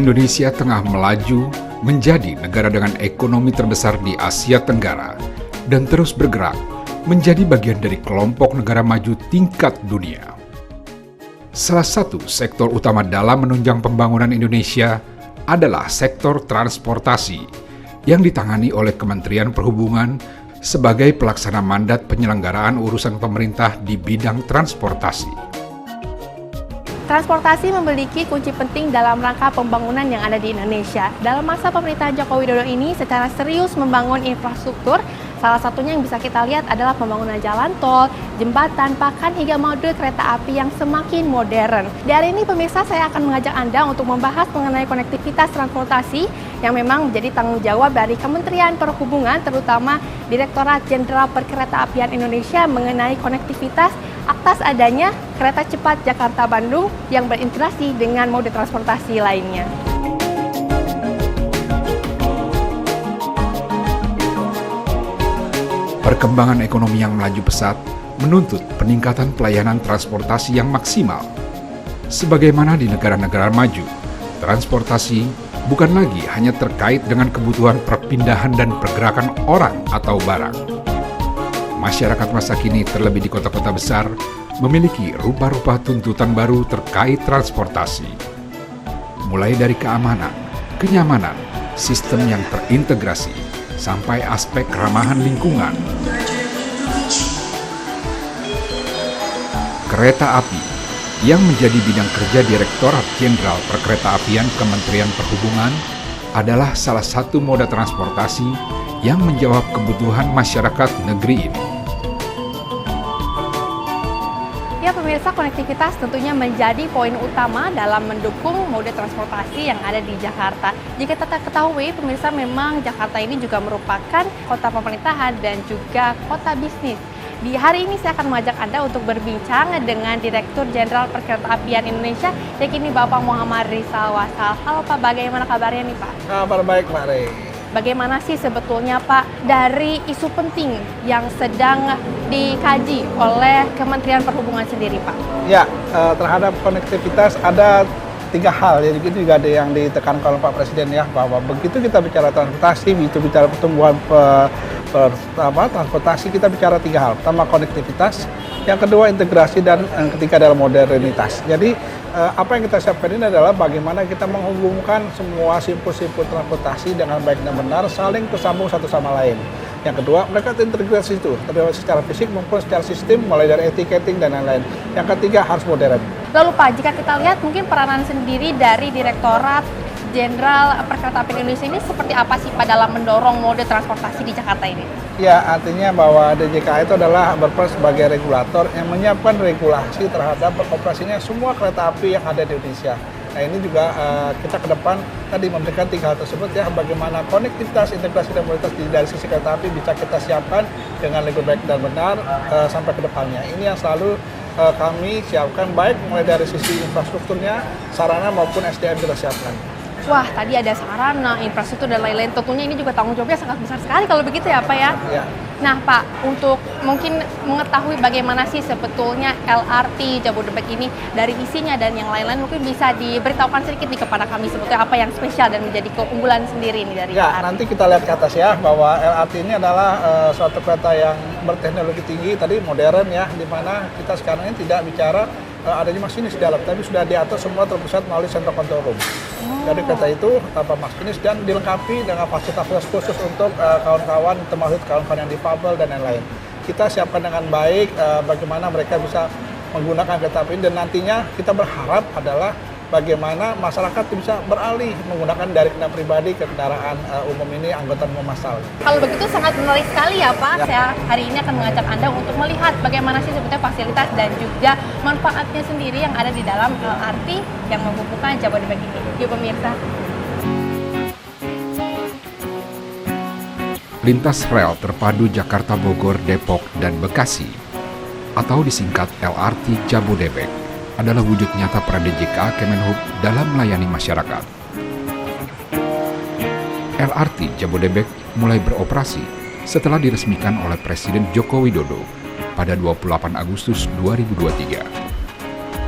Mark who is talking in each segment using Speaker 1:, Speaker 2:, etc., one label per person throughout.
Speaker 1: Indonesia tengah melaju menjadi negara dengan ekonomi terbesar di Asia Tenggara dan terus bergerak menjadi bagian dari kelompok negara maju tingkat dunia. Salah satu sektor utama dalam menunjang pembangunan Indonesia adalah sektor transportasi yang ditangani oleh Kementerian Perhubungan sebagai pelaksana mandat penyelenggaraan urusan pemerintah di bidang transportasi.
Speaker 2: Transportasi memiliki kunci penting dalam rangka pembangunan yang ada di Indonesia. Dalam masa pemerintahan Joko Widodo ini secara serius membangun infrastruktur, salah satunya yang bisa kita lihat adalah pembangunan jalan tol, jembatan, bahkan hingga mode kereta api yang semakin modern. Di hari ini pemirsa, saya akan mengajak Anda untuk membahas mengenai konektivitas transportasi yang memang menjadi tanggung jawab dari Kementerian Perhubungan, terutama Direktorat Jenderal Perkeretaapian Indonesia mengenai konektivitas atas adanya kereta cepat Jakarta-Bandung yang berintegrasi dengan mode transportasi lainnya.
Speaker 1: Perkembangan ekonomi yang melaju pesat menuntut peningkatan pelayanan transportasi yang maksimal. Sebagaimana di negara-negara maju, transportasi bukan lagi hanya terkait dengan kebutuhan perpindahan dan pergerakan orang atau barang. Masyarakat masa kini, terlebih di kota-kota besar, memiliki rupa-rupa tuntutan baru terkait transportasi. Mulai dari keamanan, kenyamanan, sistem yang terintegrasi, sampai aspek keramahan lingkungan. Kereta api yang menjadi bidang kerja Direktorat Jenderal Perkeretaapian Kementerian Perhubungan adalah salah satu moda transportasi yang menjawab kebutuhan masyarakat negeri ini.
Speaker 2: Ya pemirsa, konektivitas tentunya menjadi poin utama dalam mendukung mode transportasi yang ada di Jakarta. Jika kita ketahui pemirsa, memang Jakarta ini juga merupakan kota pemerintahan dan juga kota bisnis. Di hari ini saya akan mengajak Anda untuk berbincang dengan Direktur Jenderal Perkeretaapian Indonesia, yakni Bapak Muhammad Rizal Wasal. Halo Pak, bagaimana kabarnya nih Pak?
Speaker 3: Kabar baik Mbak Rey.
Speaker 2: Bagaimana sih sebetulnya Pak dari isu penting yang sedang dikaji oleh Kementerian Perhubungan sendiri Pak?
Speaker 3: Ya, terhadap konektivitas ada 3 hal, ya, itu juga ada yang ditekankan oleh Pak Presiden ya, bahwa begitu kita bicara transportasi, begitu bicara pertumbuhan transportasi, kita bicara 3 hal. Pertama konektivitas, yang kedua integrasi, dan yang ketiga adalah modernitas. Jadi apa yang kita siapkan ini adalah bagaimana kita menghubungkan semua simpul-simpul transportasi dengan baik dan benar, saling tersambung satu sama lain. Yang kedua, mereka terintegrasi itu, terbaik secara fisik maupun secara sistem, mulai dari etiketing dan lain-lain. Yang ketiga, harus modern.
Speaker 2: Lalu Pak, jika kita lihat mungkin peranan sendiri dari Direktorat Jenderal Perkeretaapian Indonesia ini seperti apa sih Pak dalam mendorong mode transportasi di Jakarta ini?
Speaker 3: Ya, artinya bahwa DJKA itu adalah berperan sebagai regulator yang menyiapkan regulasi terhadap beroperasinya semua kereta api yang ada di Indonesia. Nah ini juga kita ke depan tadi memberikan 3 hal tersebut ya, bagaimana konektivitas, integrasi, dan mobilitas dari sisi kereta api bisa kita siapkan dengan lebih baik dan benar sampai ke depannya. Ini yang selalu kami siapkan, baik mulai dari sisi infrastrukturnya, sarana maupun SDM kita siapkan.
Speaker 2: Wah, tadi ada sarana, infrastruktur, dan lain-lain. Tentunya ini juga tanggung jawabnya sangat besar sekali kalau begitu ya Pak ya?
Speaker 3: Ya.
Speaker 2: Nah Pak, untuk mungkin mengetahui bagaimana sih sebetulnya LRT Jabodebek ini dari isinya dan yang lain-lain, mungkin bisa diberitahukan sedikit nih kepada kami sebetulnya apa yang spesial dan menjadi keunggulan sendiri nih dari
Speaker 3: ya,
Speaker 2: LRT.
Speaker 3: Nanti kita lihat ke atas ya, bahwa LRT ini adalah suatu kereta yang berteknologi tinggi, tadi modern ya, di mana kita sekarang ini tidak bicara adanya masinis di dalam, tapi sudah diatur semua terpusat melalui central control room. Jadi kereta itu tanpa masinis dan dilengkapi dengan fasilitas khusus untuk kawan-kawan, termasuk kawan-kawan yang difabel dan lain-lain. Kita siapkan dengan baik bagaimana mereka bisa menggunakan kereta api ini, dan nantinya kita berharap adalah bagaimana masyarakat bisa beralih menggunakan dari kendaraan pribadi ke kendaraan umum ini, angkutan umum massal.
Speaker 2: Kalau begitu sangat menarik sekali ya Pak. Ya. Saya hari ini akan mengajak Anda untuk melihat bagaimana sih sebetulnya fasilitas dan juga manfaatnya sendiri yang ada di dalam LRT yang menghubungkan Jabodebek ini. Yuk pemirsa.
Speaker 1: Lintas rel terpadu Jakarta, Bogor, Depok, dan Bekasi, atau disingkat LRT Jabodebek, adalah wujud nyata peran DJKA Kemenhub dalam melayani masyarakat. LRT Jabodebek mulai beroperasi setelah diresmikan oleh Presiden Joko Widodo pada 28 Agustus 2023.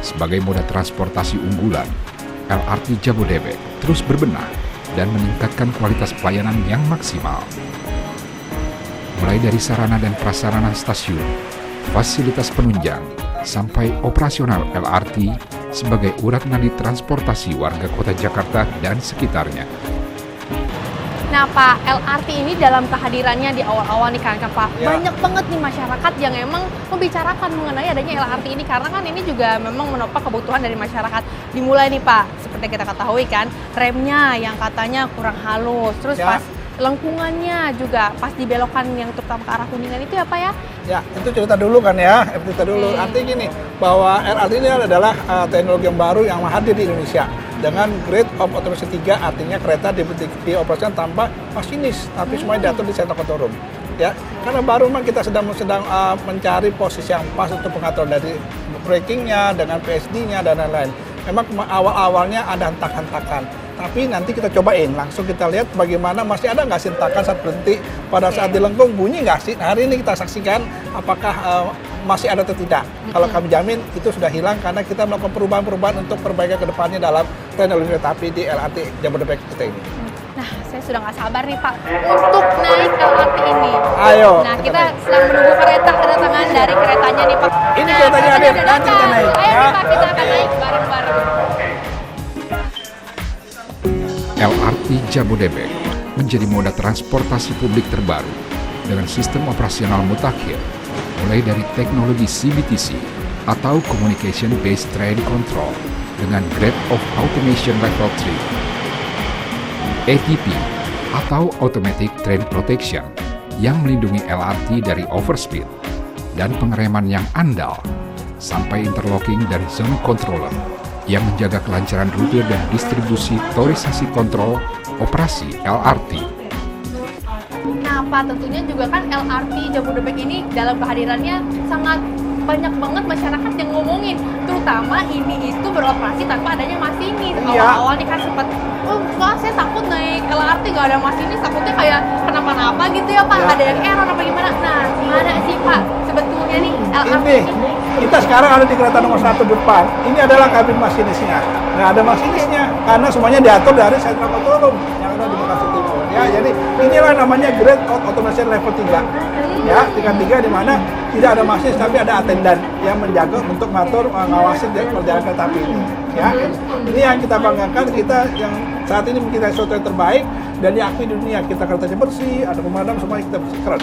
Speaker 1: Sebagai moda transportasi unggulan, LRT Jabodebek terus berbenah dan meningkatkan kualitas pelayanan yang maksimal. Mulai dari sarana dan prasarana stasiun, fasilitas penunjang, sampai operasional LRT sebagai urat nadi transportasi warga kota Jakarta dan sekitarnya.
Speaker 2: Nah Pak, LRT ini dalam kehadirannya di awal-awal nih kan Pak,
Speaker 3: Ya.
Speaker 2: banyak banget nih masyarakat yang emang membicarakan mengenai adanya LRT ini karena kan ini juga memang menopang kebutuhan dari masyarakat. Dimulai nih Pak, seperti kita ketahui kan, remnya yang katanya kurang halus, terus
Speaker 3: Ya.
Speaker 2: pas lengkungannya juga pas dibelokkan yang terutama ke arah Kuningan itu ya Pak ya?
Speaker 3: Ya, itu cerita dulu kan ya, cerita dulu. Artinya gini, bahwa LRT ini adalah teknologi yang baru yang hadir di Indonesia. Dengan grade of automation 3, artinya kereta dioperasikan tanpa masinis, tapi semuanya diatur di center control room. Ya, karena baru memang kita sedang mencari posisi yang pas untuk pengaturan dari brakingnya, dengan PSD-nya, dan lain-lain. Memang awal-awalnya ada hentak-hentakan, tapi nanti kita cobain, langsung kita lihat bagaimana masih ada nggak sih hentakan saat berhenti, pada saat dilengkung bunyi nggak sih. Nah, hari ini kita saksikan apakah masih ada atau tidak. Kalau kami jamin itu sudah hilang karena kita melakukan perubahan-perubahan untuk perbaikan ke depannya dalam teknologi kereta api di LRT Jabodebek kita ini.
Speaker 2: Nah, saya sudah nggak sabar nih Pak untuk naik LRT ini.
Speaker 3: Ayo,
Speaker 2: Nah,
Speaker 3: kita
Speaker 2: kita
Speaker 3: naik.
Speaker 2: sedang menunggu kereta kedatangan dari keretanya nih Pak.
Speaker 3: Ini
Speaker 2: Nah,
Speaker 3: keretanya
Speaker 2: keretanya
Speaker 3: hadir,
Speaker 2: udah
Speaker 3: nanti kita
Speaker 2: datang.
Speaker 3: naik,
Speaker 2: Ayo
Speaker 3: ya.
Speaker 2: nih Pak, kita akan naik bareng-bareng.
Speaker 1: LRT Jabodebek menjadi moda transportasi publik terbaru dengan sistem operasional mutakhir, mulai dari teknologi CBTC atau Communication Based Train Control dengan Grade of Automation Level 3, ATP atau Automatic Train Protection yang melindungi LRT dari overspeed, dan pengereman yang andal, sampai interlocking dari zone controller yang menjaga kelancaran rute dan distribusi torisasi kontrol operasi LRT.
Speaker 2: Nah, Pak, tentunya juga kan LRT Jabodebek ini dalam kehadirannya sangat banyak banget masyarakat yang ngomongin, terutama ini itu beroperasi tanpa adanya masinis.
Speaker 3: Iya.
Speaker 2: Awal-awal nih kan sempat, oh Pak, saya takut naik LRT gak ada masinis, takutnya kayak kenapa-napa gitu ya Pak,
Speaker 3: Ya.
Speaker 2: ada yang error apa gimana. Nah, gimana sih Pak sebetulnya nih LRT
Speaker 3: Ini kita sekarang ada di kereta nomor 1 depan. Ini adalah kabin masinisnya. Nggak ada masinisnya karena semuanya diatur dari central control room yang ada di Bekasi Timur. Ya, jadi inilah namanya grade of automation level 3. Ya, tingkat 3 di mana tidak ada masinis tapi ada attendant yang menjaga untuk mengatur ngawasin perjalanan kereta api ini. Ya, ini yang kita banggakan, kita yang saat ini kita sesuatu yang terbaik dan diakui di dunia. Kita keretanya bersih, ada pemadam, semuanya kita bersih, keren.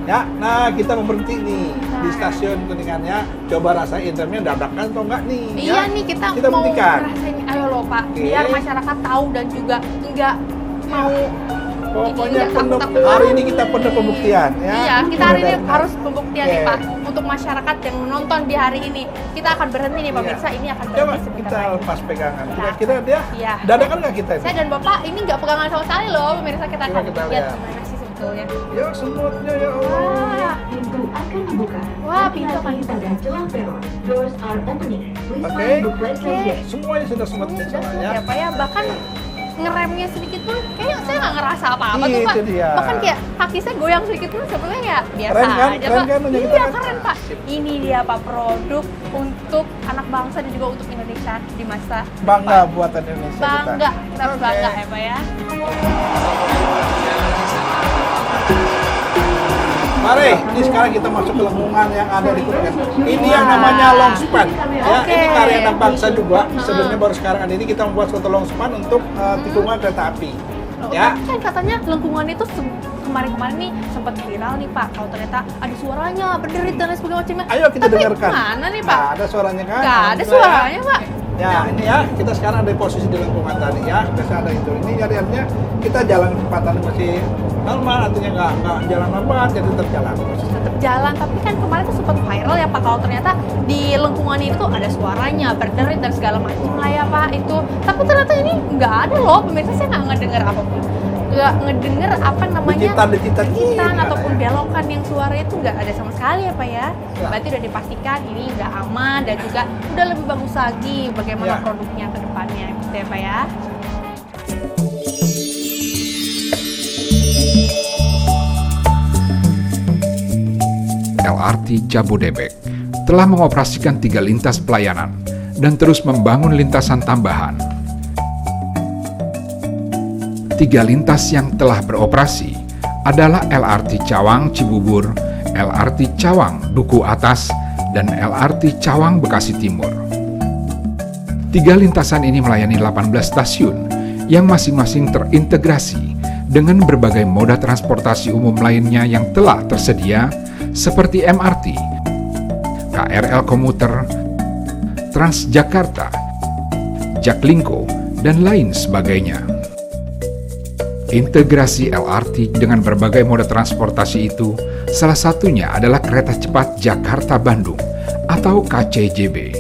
Speaker 3: Ya, nah kita mau berhenti nih di stasiun Kuningannya, coba rasain remnya dabrakan atau enggak nih.
Speaker 2: Iya
Speaker 3: ya.
Speaker 2: nih kita mau
Speaker 3: buktikan.
Speaker 2: ngerasain, ayo loh Pak,
Speaker 3: Oke.
Speaker 2: biar masyarakat tahu dan juga nggak mau
Speaker 3: Pokoknya
Speaker 2: ini,
Speaker 3: penuh,
Speaker 2: takut.
Speaker 3: hari ini kita penuh pembuktian. Ya.
Speaker 2: Iya, kita hari ini
Speaker 3: Dan-
Speaker 2: harus pembuktian nih
Speaker 3: Oke.
Speaker 2: Pak untuk masyarakat yang menonton di hari ini. Kita akan berhenti nih pemirsa, ini akan
Speaker 3: Coba
Speaker 2: berhenti sebentar
Speaker 3: kita
Speaker 2: lagi.
Speaker 3: lepas pegangan.
Speaker 2: Nah.
Speaker 3: Kira-kira dia
Speaker 2: Iya.
Speaker 3: dadakan nggak kita
Speaker 2: Saya
Speaker 3: ini?
Speaker 2: dan Bapak ini nggak pegangan sama sekali loh pemirsa, kita
Speaker 3: Coba
Speaker 2: akan
Speaker 3: kita
Speaker 2: lihat
Speaker 3: lihat.
Speaker 2: gimana sih sebetulnya.
Speaker 3: Ya semutnya ya Allah.
Speaker 2: Wah,
Speaker 4: Pintu akan dibuka.
Speaker 2: Wah, pintu akan
Speaker 4: Hati-hati pada celah peron. Doors are opening. Please
Speaker 3: Oke.
Speaker 4: find booklet
Speaker 2: Oke.
Speaker 4: like this.
Speaker 3: Semuanya sudah semut
Speaker 2: udah
Speaker 3: semuanya.
Speaker 2: smooth ya Pak ya, bahkan ngeremnya sedikit pun kayaknya saya nggak ngerasa apa-apa tuh Pak.
Speaker 3: Itu dia.
Speaker 2: Bahkan kayak kaki saya goyang sedikit pun sebetulnya ya biasa
Speaker 3: Keren kan?
Speaker 2: aja
Speaker 3: Keren
Speaker 2: Pak.
Speaker 3: kan? Punya kita
Speaker 2: Iya
Speaker 3: kan?
Speaker 2: keren Pak. Ini dia Pak, produk untuk anak bangsa dan juga untuk Indonesia di masa
Speaker 3: Bangga buatan Indonesia
Speaker 2: bangga, kita harus
Speaker 3: Oke.
Speaker 2: bangga ya Pak ya.
Speaker 3: Mari, ini sekarang kita masuk ke lengkungan yang ada di Kuningan. Ini yang namanya long span. Ya,
Speaker 2: Oke.
Speaker 3: ini karya anak bangsa juga. Sebenarnya baru sekarang ini kita membuat suatu long span untuk tikungan kereta api. Ya,
Speaker 2: Kan katanya lengkungan itu kemarin-kemarin nih sempat viral nih Pak, kalau ternyata ada suaranya, berderit dan lain sebagainya macamnya.
Speaker 3: ayo kita
Speaker 2: Tapi
Speaker 3: dengarkan.
Speaker 2: mana nih Pak?
Speaker 3: Nah, ada suaranya kan?
Speaker 2: Nggak ada
Speaker 3: Alhamdulillah, ya.
Speaker 2: suaranya Pak.
Speaker 3: Ya, ini ya, kita sekarang ada di posisi di lengkungan tadi ya. Biasa ada itu. Ini jadi artinya kita jalan kecepatan masih normal, artinya nggak jalan lambat, jadi tetap jalan.
Speaker 2: Tetap jalan, tapi kan kemarin tuh sempat viral ya Pak, kalau ternyata di lengkungan ini tuh ada suaranya, berderit dan segala macam lah ya Pak itu. Tapi ternyata ini nggak ada loh, pemirsa, saya nggak ngedengar apapun. Nggak ngedengar apa namanya
Speaker 3: Digitan,
Speaker 2: gigitan
Speaker 3: nggak
Speaker 2: ataupun
Speaker 3: ada ya.
Speaker 2: belokan yang suaranya itu nggak ada sama sekali ya Pak ya.
Speaker 3: Nggak.
Speaker 2: Berarti udah dipastikan ini nggak aman dan juga udah lebih bagus lagi bagaimana
Speaker 3: Ya.
Speaker 2: produknya ke depannya gitu ya Pak ya.
Speaker 1: LRT Jabodebek telah mengoperasikan 3 lintas pelayanan dan terus membangun lintasan tambahan 3 lintas yang telah beroperasi adalah LRT Cawang Cibubur, LRT Cawang Duku Atas, dan LRT Cawang Bekasi Timur. 3 lintasan ini melayani 18 stasiun yang masing-masing terintegrasi dengan berbagai moda transportasi umum lainnya yang telah tersedia seperti MRT, KRL komuter, Transjakarta, Jaklingko, dan lain sebagainya. Integrasi LRT dengan berbagai moda transportasi itu salah satunya adalah Kereta Cepat Jakarta-Bandung atau KCJB.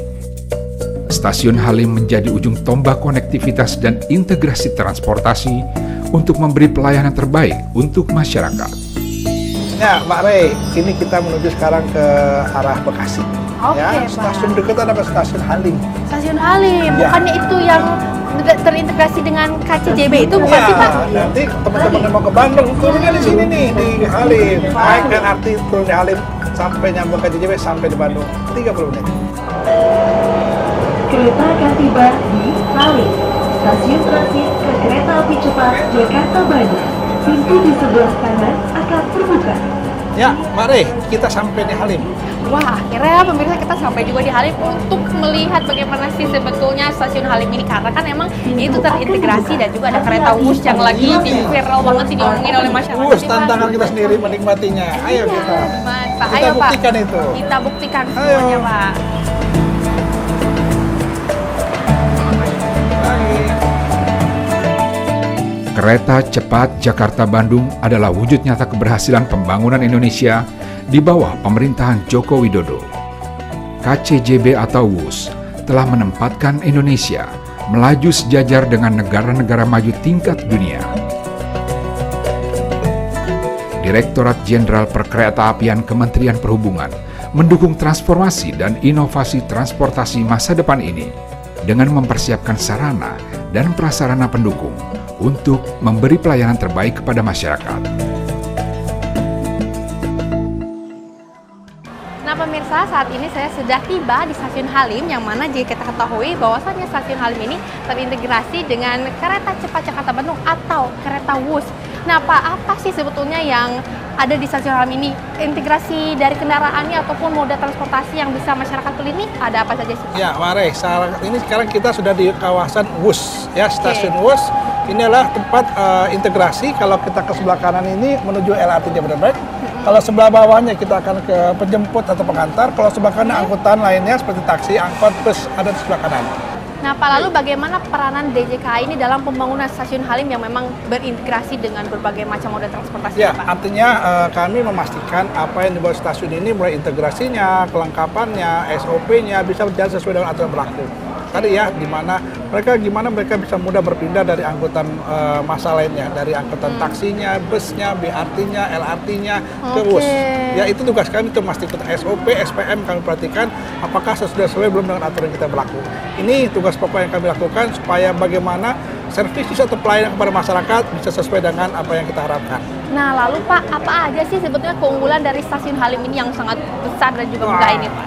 Speaker 1: Stasiun Halim menjadi ujung tombak konektivitas dan integrasi transportasi untuk memberi pelayanan terbaik untuk masyarakat.
Speaker 3: Ya, Mbak Rey, ini kita menuju sekarang ke arah Bekasi.
Speaker 2: Oke,
Speaker 3: Ya,
Speaker 2: Pak.
Speaker 3: stasiun dekat ada stasiun Halim.
Speaker 2: Stasiun Halim,
Speaker 3: Ya.
Speaker 2: bukannya itu yang terintegrasi dengan KCJB itu bukan
Speaker 3: Ya,
Speaker 2: sih Pak?
Speaker 3: nanti teman-teman yang mau ke Bandung turunnya di sini nih di Halim. Naik LRT turun di Halim sampai nyambung ke KCJB sampai di Bandung 30 menit.
Speaker 4: Kereta akan tiba di Halim, stasiun transit ke kereta api cepat Jakarta-Bandung. Pintu di sebelah kanan akan terbuka.
Speaker 3: Ya, Mbak Rey, kita sampai di Halim.
Speaker 2: Wah, akhirnya pemirsa kita sampai juga di Halim untuk melihat bagaimana sih sebetulnya stasiun Halim ini, karena kan emang itu terintegrasi dan juga ada kereta Wush yang lagi di viral banget sih diomongin oleh masyarakat.
Speaker 3: Wush,
Speaker 2: nih, Pak.
Speaker 3: tantangan kita sendiri menikmatinya. Ayo
Speaker 2: Iya,
Speaker 3: kita.
Speaker 2: Pak.
Speaker 3: Kita
Speaker 2: Ayo, Pak.
Speaker 3: buktikan itu.
Speaker 2: Kita buktikan
Speaker 3: Ayo.
Speaker 2: semuanya, Pak.
Speaker 1: Kereta cepat Jakarta-Bandung adalah wujud nyata keberhasilan pembangunan Indonesia di bawah pemerintahan Joko Widodo. KCJB atau WUS telah menempatkan Indonesia melaju sejajar dengan negara-negara maju tingkat dunia. Direktorat Jenderal Perkeretaapian Kementerian Perhubungan mendukung transformasi dan inovasi transportasi masa depan ini dengan mempersiapkan sarana dan prasarana pendukung untuk memberi pelayanan terbaik kepada masyarakat.
Speaker 2: Nah pemirsa, saat ini saya sudah tiba di stasiun Halim, yang mana jika kita ketahui bahwasannya stasiun Halim ini terintegrasi dengan kereta cepat Jakarta-Bandung atau kereta Wush. Nah Pak, apa sih sebetulnya yang ada di stasiun Halim ini? Integrasi dari kendaraannya ataupun moda transportasi yang bisa masyarakat pilih ini ada apa saja sih Pak?
Speaker 3: Ya, Mbak Rey, sekarang kita sudah di kawasan WUS, ya, stasiun WUS. Ini adalah tempat integrasi. Kalau kita ke sebelah kanan ini menuju LRT Jabodetabek. Kalau sebelah bawahnya kita akan ke penjemput atau pengantar. Kalau sebelah kanan angkutan lainnya seperti taksi, angkot, bus ada di sebelah kanan.
Speaker 2: Nah Pak, lalu bagaimana peranan DJKA ini dalam pembangunan stasiun Halim yang memang berintegrasi dengan berbagai macam moda transportasi
Speaker 3: Ya,
Speaker 2: Pak?
Speaker 3: artinya kami memastikan apa yang dibuat stasiun ini mulai integrasinya, kelengkapannya, SOP-nya bisa berjalan sesuai dengan aturan berlaku. Tadi ya, gimana mereka bisa mudah berpindah dari angkutan massa lainnya, dari angkutan taksinya, busnya, BRT-nya, LRT-nya ke WUS. Ya, itu tugas kami untuk memastikan SOP, SPM kami perhatikan apakah sesuai belum dengan aturan kita berlaku. Ini tugas pokok yang kami lakukan supaya bagaimana servis atau pelayanan kepada masyarakat bisa sesuai dengan apa yang kita harapkan.
Speaker 2: Nah lalu Pak, apa aja sih sebetulnya keunggulan dari stasiun Halim ini yang sangat besar dan juga megah ini Pak?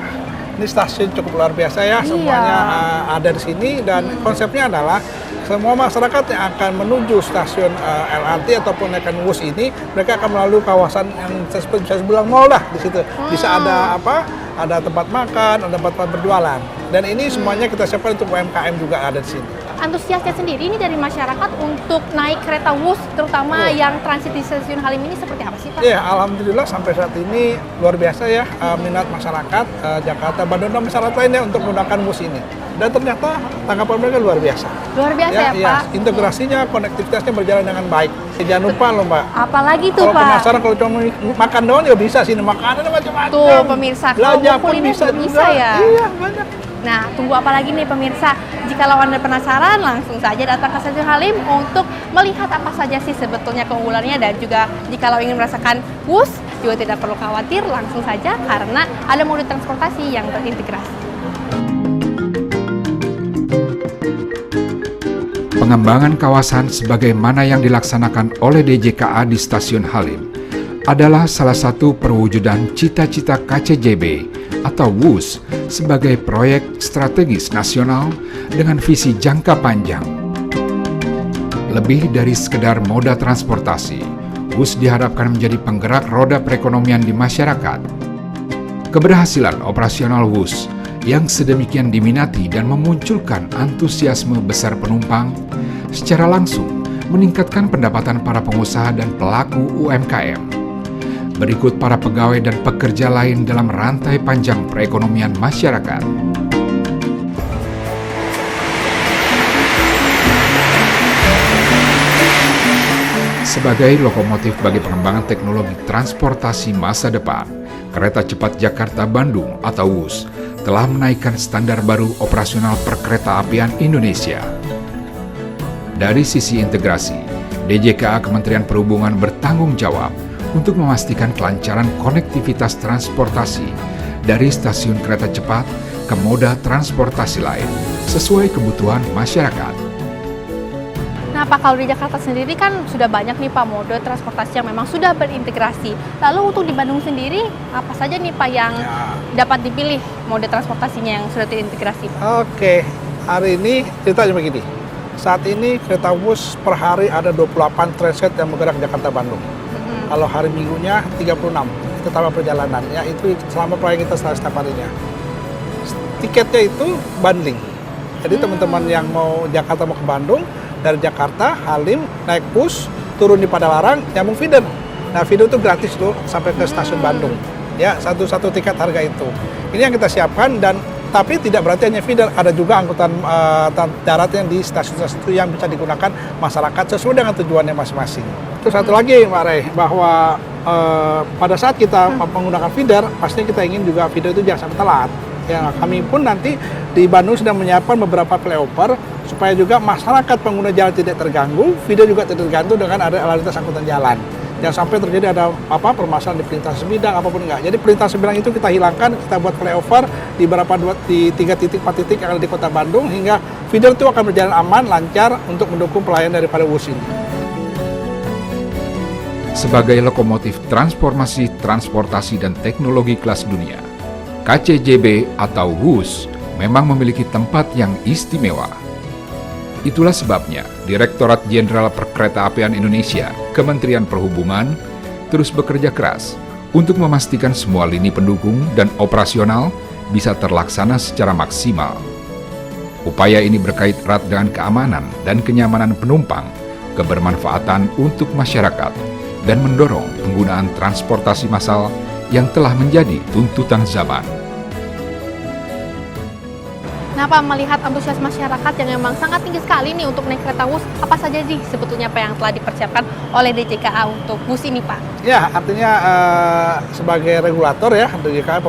Speaker 3: Ini stasiun cukup luar biasa ya, semuanya ada di sini dan konsepnya adalah semua masyarakat yang akan menuju stasiun LRT ataupun naikkan WUS ini, mereka akan melalui kawasan yang bisa dibilang mall lah di situ. Bisa ada apa? Ada tempat makan, ada tempat berjualan. Dan ini semuanya kita siapkan untuk UMKM juga ada di sini.
Speaker 2: Antusiasnya sendiri ini dari masyarakat untuk naik kereta WUS, terutama yang transit di stasiun Halim ini seperti apa sih Pak?
Speaker 3: Ya, alhamdulillah sampai saat ini luar biasa ya minat masyarakat Jakarta, Bandung dan masyarakat lainnya untuk menggunakan WUS ini. Dan ternyata tanggapan mereka luar biasa.
Speaker 2: Luar biasa ya Pak?
Speaker 3: Integrasinya, konektivitasnya berjalan dengan baik. Jangan lupa loh Mbak.
Speaker 2: Apalagi tuh
Speaker 3: Kalau
Speaker 2: Pak?
Speaker 3: penasaran kalau cuma makan doang ya bisa sini, makanan macam-macam.
Speaker 2: Tuh pemirsa, kalau
Speaker 3: belanja
Speaker 2: mau
Speaker 3: pun
Speaker 2: kuliner
Speaker 3: bisa
Speaker 2: juga bisa
Speaker 3: juga.
Speaker 2: ya?
Speaker 3: Iya, banyak.
Speaker 2: Nah, tunggu apa lagi nih pemirsa? Jikalau Anda penasaran, langsung saja datang ke stasiun Halim untuk melihat apa saja sih sebetulnya keunggulannya, dan juga jikalau ingin merasakan WUS, juga tidak perlu khawatir, langsung saja karena ada moda transportasi yang terintegrasi.
Speaker 1: Pengembangan kawasan sebagaimana yang dilaksanakan oleh DJKA di Stasiun Halim adalah salah satu perwujudan cita-cita KCJB atau WUS sebagai proyek strategis nasional dengan visi jangka panjang. Lebih dari sekedar moda transportasi, WUS diharapkan menjadi penggerak roda perekonomian di masyarakat. Keberhasilan operasional WUS yang sedemikian diminati dan memunculkan antusiasme besar penumpang secara langsung meningkatkan pendapatan para pengusaha dan pelaku UMKM. Berikut para pegawai dan pekerja lain dalam rantai panjang perekonomian masyarakat. Sebagai lokomotif bagi pengembangan teknologi transportasi masa depan, Kereta Cepat Jakarta-Bandung atau WUS telah menaikkan standar baru operasional perkereta-apian Indonesia. Dari sisi integrasi, DJKA Kementerian Perhubungan bertanggung jawab untuk memastikan kelancaran konektivitas transportasi dari stasiun kereta cepat ke moda transportasi lain sesuai kebutuhan masyarakat.
Speaker 2: Nah Pak, kalau di Jakarta sendiri kan sudah banyak nih Pak mode transportasi yang memang sudah berintegrasi. Lalu untuk di Bandung sendiri, apa saja nih Pak yang dapat dipilih mode transportasinya yang sudah terintegrasi Pak?
Speaker 3: Oke, hari ini ceritanya begini. Saat ini kereta WUS per hari ada 28 transit yang bergerak Jakarta-Bandung. Kalau hari Minggunya 36, itu tambah perjalanan. Ya itu selama proyek kita setiap harinya. Tiketnya itu bundling. Jadi teman-teman yang mau Jakarta mau ke Bandung, dari Jakarta, Halim, naik bus, turun di Padalarang, nyambung feeder. Nah, feeder itu gratis tuh sampai ke stasiun Bandung. Ya, satu tiket harga itu. Ini yang kita siapkan dan tapi tidak berarti hanya feeder, ada juga angkutan darat yang di stasiun-stasiun itu yang bisa digunakan masyarakat sesuai dengan tujuannya masing-masing. Terus satu lagi, Mbak Rey, bahwa pada saat kita menggunakan feeder, pastinya kita ingin juga feeder itu jangan sampai telat. Ya, kami pun nanti di Bandung sedang menyiapkan beberapa flyover supaya juga masyarakat pengguna jalan tidak terganggu, feeder juga tidak tergantung dengan ada lalu lintas angkutan jalan. Jangan sampai terjadi ada permasalahan di perlintasan sebidang apapun enggak. Jadi perlintasan sebidang itu kita hilangkan, kita buat flyover di 3 titik, 4 titik yang ada di Kota Bandung hingga feeder itu akan berjalan aman, lancar untuk mendukung pelayanan daripada WUS ini.
Speaker 1: Sebagai lokomotif transformasi transportasi dan teknologi kelas dunia, KCJB atau WUS memang memiliki tempat yang istimewa. Itulah sebabnya Direktorat Jenderal Perkeretaapian Indonesia, Kementerian Perhubungan, terus bekerja keras untuk memastikan semua lini pendukung dan operasional bisa terlaksana secara maksimal. Upaya ini berkait erat dengan keamanan dan kenyamanan penumpang, kebermanfaatan untuk masyarakat, dan mendorong penggunaan transportasi massal yang telah menjadi tuntutan zaman.
Speaker 2: Nah Pak, melihat antusias masyarakat yang memang sangat tinggi sekali nih untuk naik kereta WUS, apa saja sih sebetulnya Pak yang telah dipersiapkan oleh DJKA untuk WUS ini Pak?
Speaker 3: Ya, artinya sebagai regulator ya, DJKA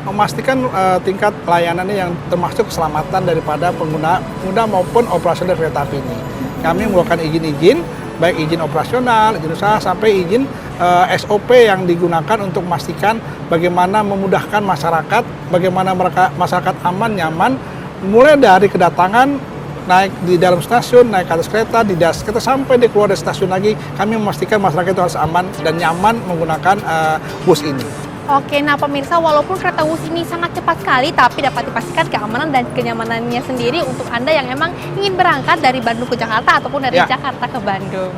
Speaker 3: memastikan tingkat layanannya yang termasuk keselamatan daripada pengguna maupun operasional kereta api ini. Kami mengeluarkan izin-izin, baik izin operasional, izin usaha, sampai izin SOP yang digunakan untuk memastikan bagaimana memudahkan masyarakat, bagaimana masyarakat aman, nyaman, mulai dari kedatangan, naik di dalam stasiun, naik ke atas kereta, di das kereta, sampai di keluar dari stasiun lagi, kami memastikan masyarakat itu harus aman dan nyaman menggunakan bus ini.
Speaker 2: Oke, nah pemirsa, walaupun kereta WUS ini sangat cepat sekali, tapi dapat dipastikan keamanan dan kenyamanannya sendiri untuk Anda yang emang ingin berangkat dari Bandung ke Jakarta ataupun dari Jakarta ke Bandung.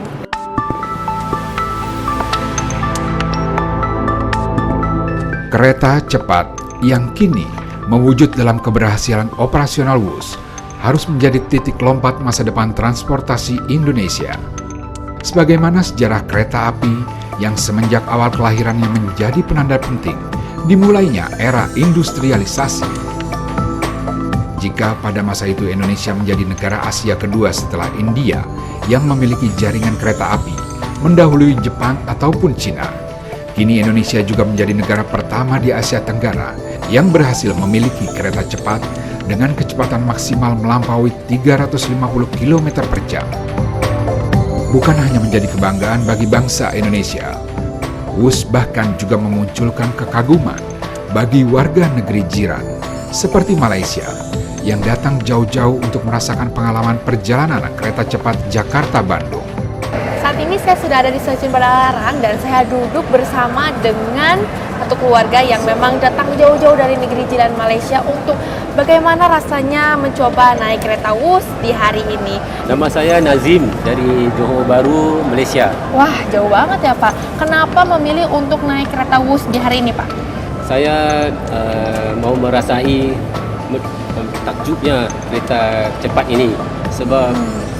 Speaker 1: Kereta cepat yang kini mewujud dalam keberhasilan operasional WUS harus menjadi titik lompat masa depan transportasi Indonesia. Sebagaimana sejarah kereta api yang semenjak awal kelahirannya menjadi penanda penting dimulainya era industrialisasi. Jika pada masa itu Indonesia menjadi negara Asia kedua setelah India yang memiliki jaringan kereta api, mendahului Jepang ataupun Cina, kini Indonesia juga menjadi negara pertama di Asia Tenggara yang berhasil memiliki kereta cepat dengan kecepatan maksimal melampaui 350 km per jam. Bukan hanya menjadi kebanggaan bagi bangsa Indonesia, WUS bahkan juga memunculkan kekaguman bagi warga negeri jiran, seperti Malaysia, yang datang jauh-jauh untuk merasakan pengalaman perjalanan kereta cepat Jakarta-Bandung.
Speaker 2: Saat ini saya sudah ada di stasiun Padalarang dan saya duduk bersama dengan satu keluarga yang memang datang jauh-jauh dari negeri jiran Malaysia untuk bagaimana rasanya mencoba naik kereta Wus di hari ini.
Speaker 5: Nama saya Nazim dari Johor Bahru, Malaysia.
Speaker 2: Wah, jauh banget ya Pak. Kenapa memilih untuk naik kereta Wus di hari ini Pak?
Speaker 5: Saya mau merasai takjubnya kereta cepat ini sebab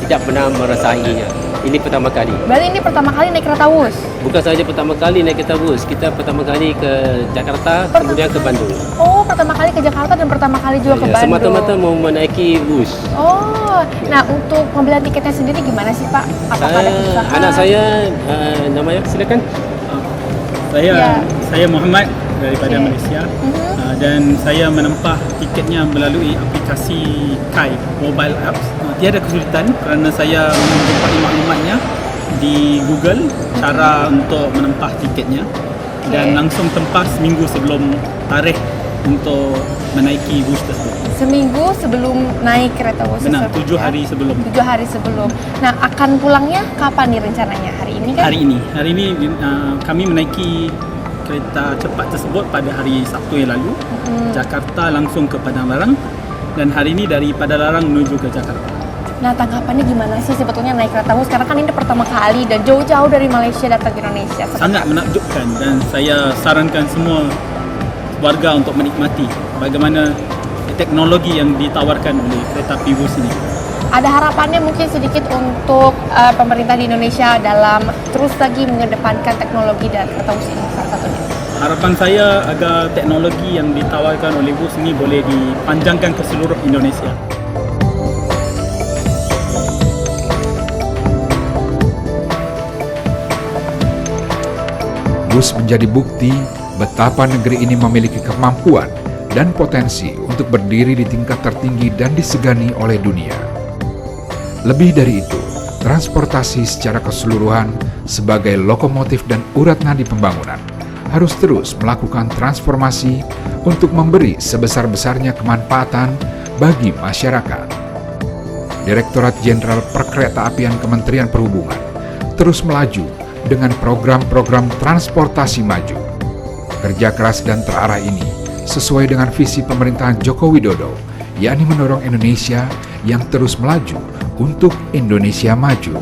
Speaker 5: tidak pernah merasainya. Ini pertama kali.
Speaker 2: Berarti ini pertama kali naik kereta Wus?
Speaker 5: Bukan saja pertama kali naik kereta bus, kita pertama kali ke Jakarta, kemudian ke Bandung.
Speaker 2: Oh, pertama kali ke Jakarta dan pertama kali juga ke Bandung.
Speaker 5: Semata-mata mau menaiki bus.
Speaker 2: Oh, nah untuk pembelian tiketnya sendiri gimana sih Pak? Apakah ada kesusahan?
Speaker 5: Anak saya, namanya silakan.
Speaker 6: Saya Muhammad daripada
Speaker 2: Okay.
Speaker 6: Malaysia dan saya menempah tiketnya melalui aplikasi Kai mobile apps. Tiada kesulitan kerana saya menjumpai maklumatnya di Google cara untuk menempah tiketnya dan langsung tempah seminggu sebelum tarikh untuk menaiki bus tersebut.
Speaker 2: Seminggu sebelum naik kereta Wus.
Speaker 6: Benar,
Speaker 2: tersebut,
Speaker 6: 7 hari sebelum.
Speaker 2: 7 hari sebelum. Nah, akan pulangnya kapan nih rencananya? Hari ini kan?
Speaker 6: Hari ini kami menaiki kereta cepat tersebut pada hari Sabtu yang lalu. Jakarta langsung ke Padang Larang dan hari ini dari Padang Larang menuju ke Jakarta.
Speaker 2: Nah, tanggapannya gimana sih sebetulnya naik kereta Wus? Karena kan ini pertama kali dan jauh-jauh dari Malaysia datang ke Indonesia.
Speaker 6: Sangat menakjubkan dan saya sarankan semua warga untuk menikmati bagaimana teknologi yang ditawarkan oleh kereta api Wus ini.
Speaker 2: Ada harapannya mungkin sedikit untuk pemerintah di Indonesia dalam terus lagi mengedepankan teknologi dan kereta Wus ini salah satunya.
Speaker 6: Harapan saya agar teknologi yang ditawarkan oleh Wus ini boleh dipanjangkan ke seluruh Indonesia.
Speaker 1: Wus menjadi bukti betapa negeri ini memiliki kemampuan dan potensi untuk berdiri di tingkat tertinggi dan disegani oleh dunia. Lebih dari itu, transportasi secara keseluruhan sebagai lokomotif dan urat nadi pembangunan harus terus melakukan transformasi untuk memberi sebesar-besarnya kemanfaatan bagi masyarakat. Direktorat Jenderal Perkeretaapian Kementerian Perhubungan terus melaju dengan program-program transportasi maju. Kerja keras dan terarah ini sesuai dengan visi pemerintahan Joko Widodo, yakni mendorong Indonesia yang terus melaju untuk Indonesia maju.